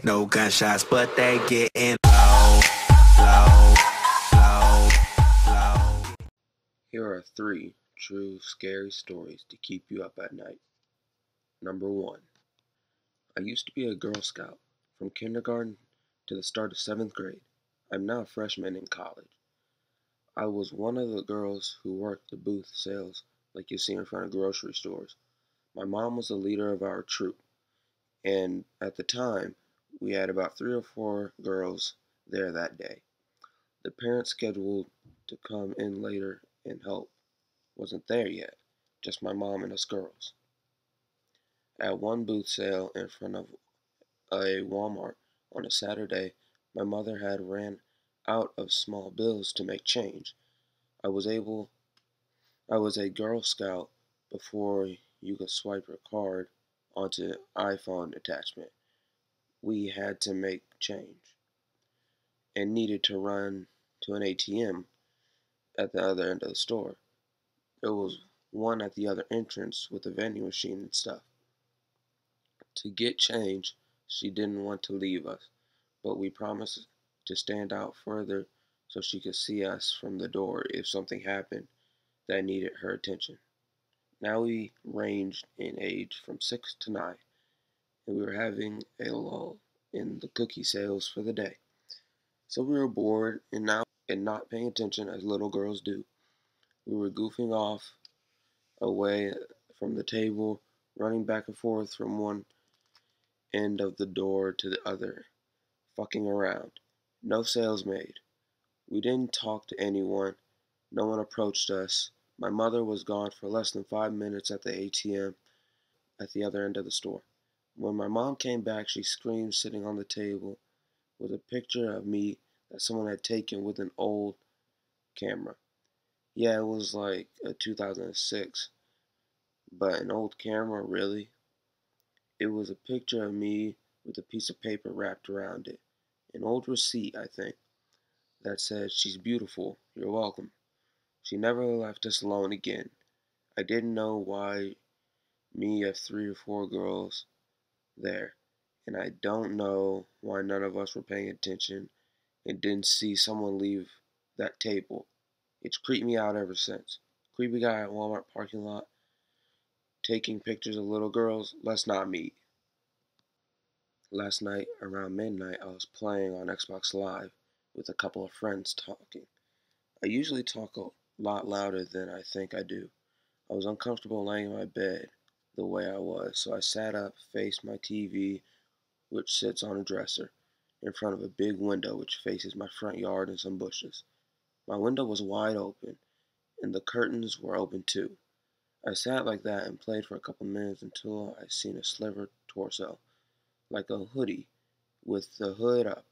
No gunshots, but they getting low, low, low, low. Here are 3 true scary stories to keep you up at night. Number 1. I used to be a Girl Scout from kindergarten to the start of 7th grade. I'm now a freshman in college. I was one of the girls who worked the booth sales like you see in front of grocery stores. My mom was the leader of our troop, and at the time, we had about 3 or 4 girls there that day. The parents scheduled to come in later and help wasn't there yet, just my mom and us girls. At one booth sale in front of a Walmart on a Saturday, my mother had ran out of small bills to make change. I was a Girl Scout before you could swipe your card onto iPhone attachment. We had to make change and needed to run to an ATM at the other end of the store. There was one at the other entrance with a vending machine and stuff. To get change, she didn't want to leave us, but we promised to stand out further so she could see us from the door if something happened that needed her attention. Now we ranged in age from 6 to 9, and we were having a lull in the cookie sales for the day. So we were bored and not paying attention as little girls do. We were goofing off away from the table, running back and forth from one end of the door to the other, fucking around. No sales made. We didn't talk to anyone. No one approached us. My mother was gone for less than 5 minutes at the ATM at the other end of the store. When my mom came back, she screamed, sitting on the table with a picture of me that someone had taken with an old camera. Yeah, it was like a 2006, but an old camera, really? It was a picture of me with a piece of paper wrapped around it. An old receipt, I think, that said, "She's beautiful, you're welcome." She never left us alone again. I didn't know why me of 3 or 4 girls there, and I don't know why none of us were paying attention and didn't see someone leave that table. It's creeped me out ever since. Creepy guy at Walmart parking lot taking pictures of little girls, let's not meet. Last night around midnight I was playing on Xbox Live with a couple of friends talking. I usually talk a lot louder than I think I do. I was uncomfortable laying in my bed the way I was, so I sat up, faced my TV, which sits on a dresser, in front of a big window which faces my front yard and some bushes. My window was wide open, and the curtains were open too. I sat like that and played for a couple minutes until I seen a sliver torso, like a hoodie, with the hood up,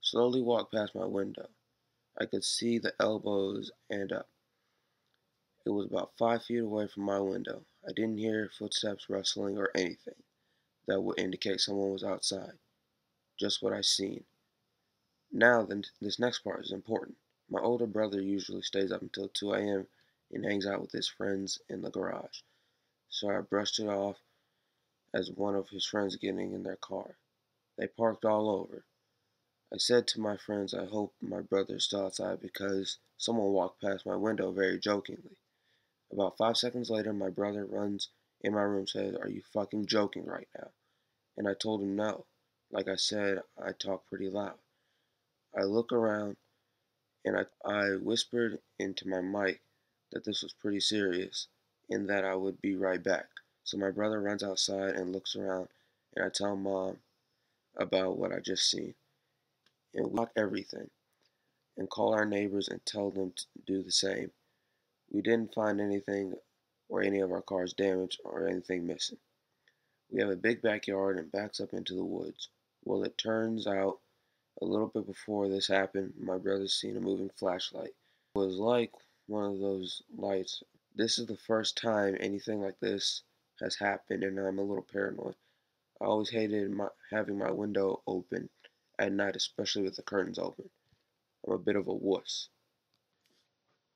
slowly walk past my window. I could see the elbows and up. It was about 5 feet away from my window. I didn't hear footsteps rustling or anything that would indicate someone was outside. Just what I seen. Now, then, this next part is important. My older brother usually stays up until 2 a.m. and hangs out with his friends in the garage. So I brushed it off as one of his friends getting in their car. They parked all over. I said to my friends, I hope my brother is still outside because someone walked past my window very jokingly. About 5 seconds later, my brother runs in my room and says, "Are you fucking joking right now?" And I told him no. Like I said, I talk pretty loud. I look around and I whispered into my mic that this was pretty serious and that I would be right back. So my brother runs outside and looks around, and I tell mom about what I just seen. And we lock everything and call our neighbors and tell them to do the same. We didn't find anything or any of our cars damaged or anything missing. We have a big backyard and backs up into the woods. Well, it turns out a little bit before this happened, my brother seen a moving flashlight. It was like one of those lights. This is the first time anything like this has happened, and I'm a little paranoid. I always hated having my window open at night, especially with the curtains open. I'm a bit of a wuss.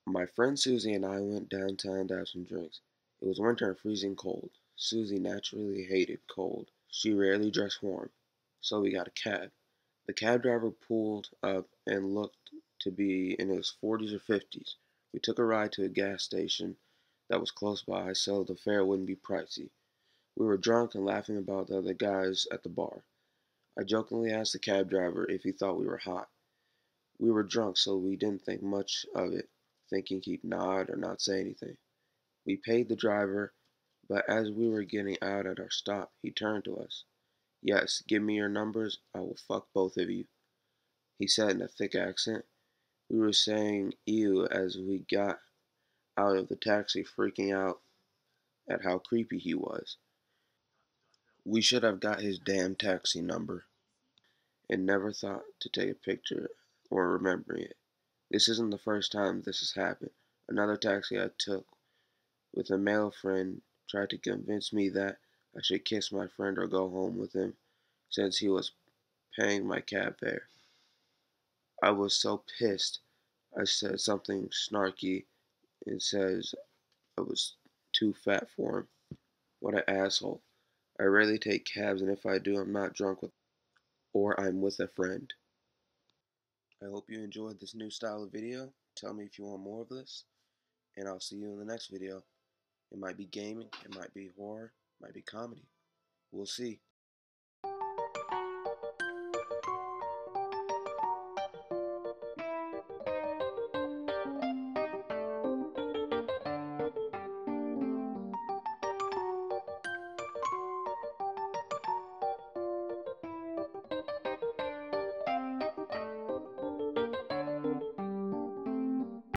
My friend Susie and I went downtown to have some drinks. It was winter and freezing cold. Susie naturally hated cold. She rarely dressed warm. so we got a cab. The cab driver pulled up and looked to be in his 40s or 50s. We took a ride to a gas station that was close by so the fare wouldn't be pricey. We were drunk and laughing about the other guys at the bar. I jokingly asked the cab driver if he thought we were hot. We were drunk, so we didn't think much of it, thinking he'd nod or not say anything. We paid the driver, but as we were getting out at our stop, he turned to us. "Yes, give me your numbers, I will fuck both of you," he said in a thick accent. We were saying ew as we got out of the taxi, freaking out at how creepy he was. We should have got his damn taxi number and never thought to take a picture or remembering it. This isn't the first time this has happened. Another taxi I took with a male friend tried to convince me that I should kiss my friend or go home with him since he was paying my cab fare. I was so pissed. I said something snarky and says I was too fat for him. What an asshole. I rarely take cabs, and if I do, I'm not drunk with or I'm with a friend. I hope you enjoyed this new style of video. Tell me if you want more of this, and I'll see you in the next video. It might be gaming, it might be horror, it might be comedy. We'll see.